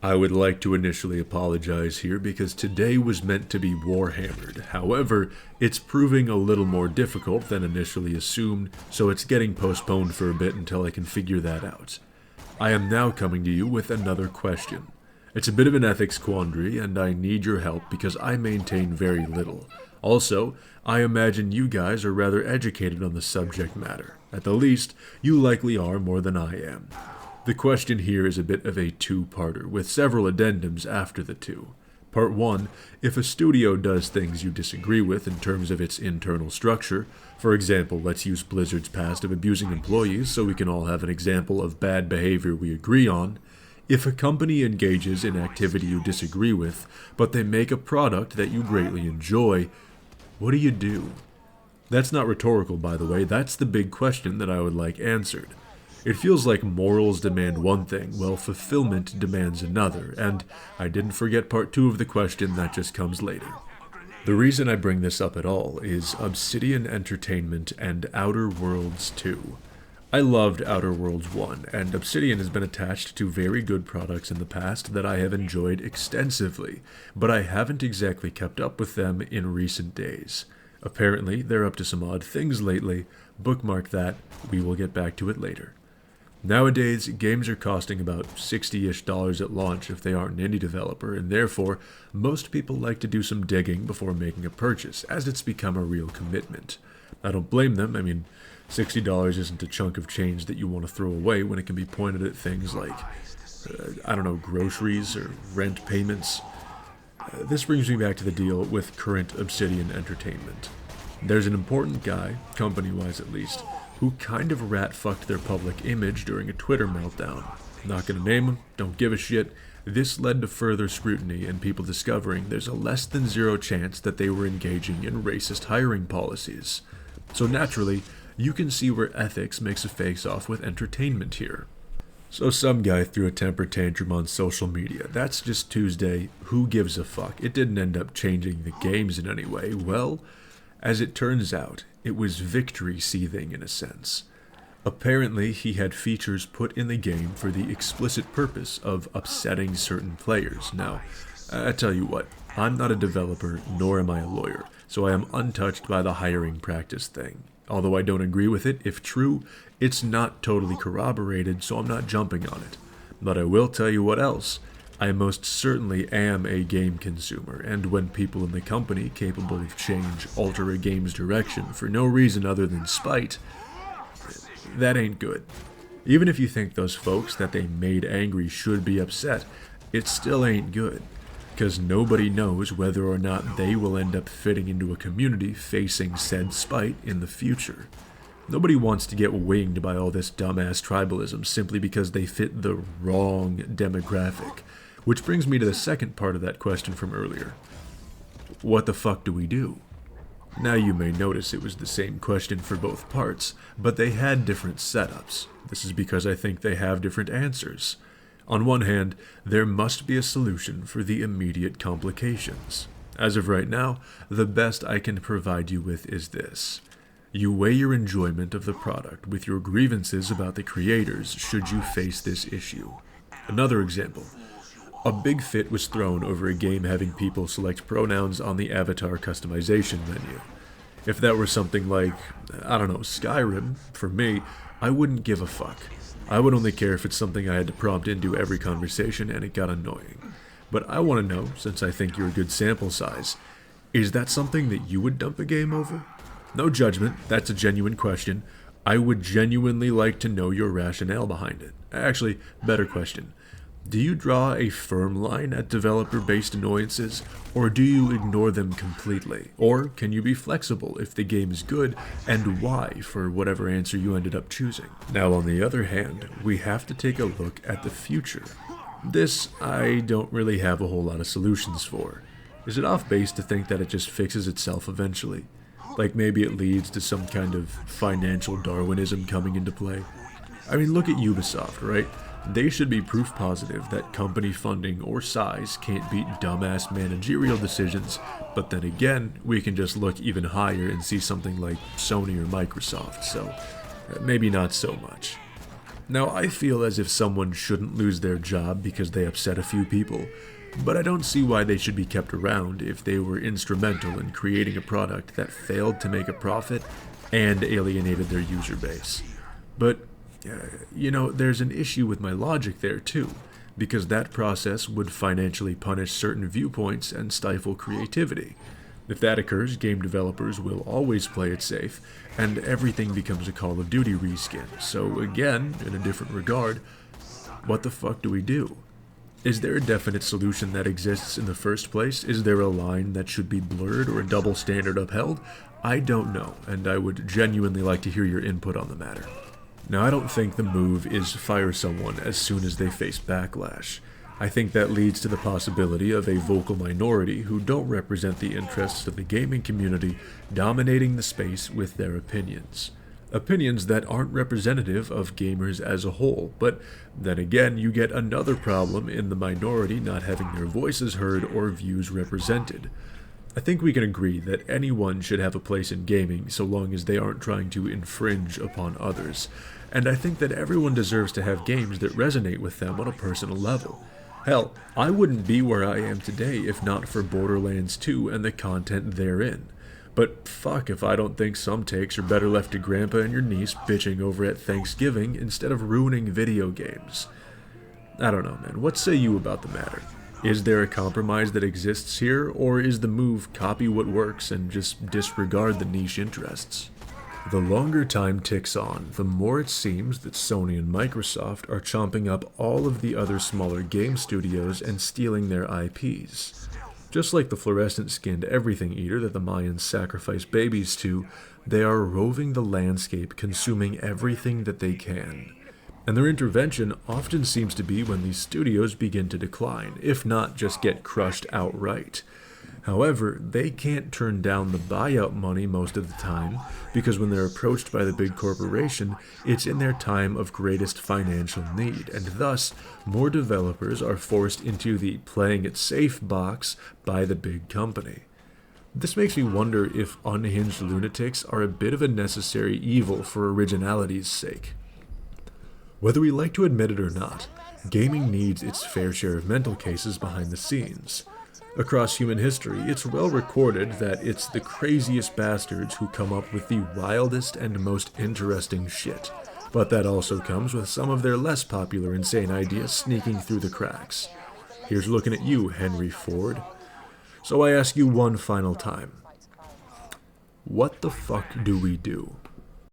I would like to initially apologize here because today was meant to be Warhammered. However, it's proving a little more difficult than initially assumed, so it's getting postponed for a bit until I can figure that out. I am now coming to you with another question. It's a bit of an ethics quandary, and I need your help because I maintain very little. Also, I imagine you guys are rather educated on the subject matter. At the least, you likely are more than I am. The question here is a bit of a two-parter, with several addendums after the two. Part 1, if a studio does things you disagree with in terms of its internal structure, for example, let's use Blizzard's past of abusing employees so we can all have an example of bad behavior we agree on. If a company engages in activity you disagree with, but they make a product that you greatly enjoy, what do you do? That's not rhetorical, by the way, that's the big question that I would like answered. It feels like morals demand one thing, while fulfillment demands another, and I didn't forget part 2 of the question, that just comes later. The reason I bring this up at all is Obsidian Entertainment and Outer Worlds 2. I loved Outer Worlds 1, and Obsidian has been attached to very good products in the past that I have enjoyed extensively, but I haven't exactly kept up with them in recent days. Apparently, they're up to some odd things lately. Bookmark that, we will get back to it later. Nowadays, games are costing about $60-ish at launch if they aren't an indie developer, and therefore, most people like to do some digging before making a purchase, as it's become a real commitment. I don't blame them. I mean, $60 isn't a chunk of change that you want to throw away when it can be pointed at things like, groceries or rent payments. This brings me back to the deal with current Obsidian Entertainment. There's an important guy, company-wise at least, who kind of rat-fucked their public image during a Twitter meltdown. Not gonna name him, don't give a shit. This led to further scrutiny and people discovering there's a less than zero chance that they were engaging in racist hiring policies. So naturally, you can see where ethics makes a face-off with entertainment here. So some guy threw a temper tantrum on social media. That's just Tuesday. Who gives a fuck? It didn't end up changing the games in any way. Well, as it turns out, it was victory seething in a sense. Apparently, he had features put in the game for the explicit purpose of upsetting certain players. Now, I tell you what, I'm not a developer, nor am I a lawyer, so I am untouched by the hiring practice thing. Although I don't agree with it, if true, it's not totally corroborated, so I'm not jumping on it. But I will tell you what else. I most certainly am a game consumer, and when people in the company capable of change alter a game's direction for no reason other than spite, that ain't good. Even if you think those folks that they made angry should be upset, it still ain't good. Because nobody knows whether or not they will end up fitting into a community facing said spite in the future. Nobody wants to get winged by all this dumbass tribalism simply because they fit the wrong demographic. Which brings me to the second part of that question from earlier. What the fuck do we do? Now you may notice it was the same question for both parts, but they had different setups. This is because I think they have different answers. On one hand, there must be a solution for the immediate complications. As of right now, the best I can provide you with is this. You weigh your enjoyment of the product with your grievances about the creators should you face this issue. Another example. A big fit was thrown over a game having people select pronouns on the avatar customization menu. If that were something like, Skyrim, for me, I wouldn't give a fuck. I would only care if it's something I had to prompt into every conversation and it got annoying. But I want to know, since I think you're a good sample size, is that something that you would dump a game over? No judgment, that's a genuine question. I would genuinely like to know your rationale behind it. Actually, better question. Do you draw a firm line at developer-based annoyances, or do you ignore them completely? Or can you be flexible if the game is good, and why for whatever answer you ended up choosing? Now, on the other hand, we have to take a look at the future. This, I don't really have a whole lot of solutions for. Is it off base to think that it just fixes itself eventually? Like maybe it leads to some kind of financial Darwinism coming into play? I mean, look at Ubisoft, right? They should be proof positive that company funding or size can't beat dumbass managerial decisions, but then again, we can just look even higher and see something like Sony or Microsoft, so maybe not so much. Now, I feel as if someone shouldn't lose their job because they upset a few people, but I don't see why they should be kept around if they were instrumental in creating a product that failed to make a profit and alienated their user base. But, there's an issue with my logic there too, because that process would financially punish certain viewpoints and stifle creativity. If that occurs, game developers will always play it safe, and everything becomes a Call of Duty reskin. So again, in a different regard, what the fuck do we do? Is there a definite solution that exists in the first place? Is there a line that should be blurred or a double standard upheld? I don't know, and I would genuinely like to hear your input on the matter. Now, I don't think the move is fire someone as soon as they face backlash. I think that leads to the possibility of a vocal minority who don't represent the interests of the gaming community dominating the space with their opinions. Opinions that aren't representative of gamers as a whole, but then again, you get another problem in the minority not having their voices heard or views represented. I think we can agree that anyone should have a place in gaming so long as they aren't trying to infringe upon others, and I think that everyone deserves to have games that resonate with them on a personal level. Hell, I wouldn't be where I am today if not for Borderlands 2 and the content therein. But fuck if I don't think some takes are better left to grandpa and your niece bitching over at Thanksgiving instead of ruining video games. I don't know, man. What say you about the matter? Is there a compromise that exists here, or is the move copy what works and just disregard the niche interests? The longer time ticks on, the more it seems that Sony and Microsoft are chomping up all of the other smaller game studios and stealing their IPs. Just like the fluorescent-skinned everything eater that the Mayans sacrificed babies to, they are roving the landscape, consuming everything that they can. And their intervention often seems to be when these studios begin to decline, if not just get crushed outright. However, they can't turn down the buyout money most of the time, because when they're approached by the big corporation, it's in their time of greatest financial need, and thus, more developers are forced into the playing it safe box by the big company. This makes me wonder if unhinged lunatics are a bit of a necessary evil for originality's sake. Whether we like to admit it or not, gaming needs its fair share of mental cases behind the scenes. Across human history, it's well recorded that it's the craziest bastards who come up with the wildest and most interesting shit. But that also comes with some of their less popular insane ideas sneaking through the cracks. Here's looking at you, Henry Ford. So I ask you one final time. What the fuck do we do?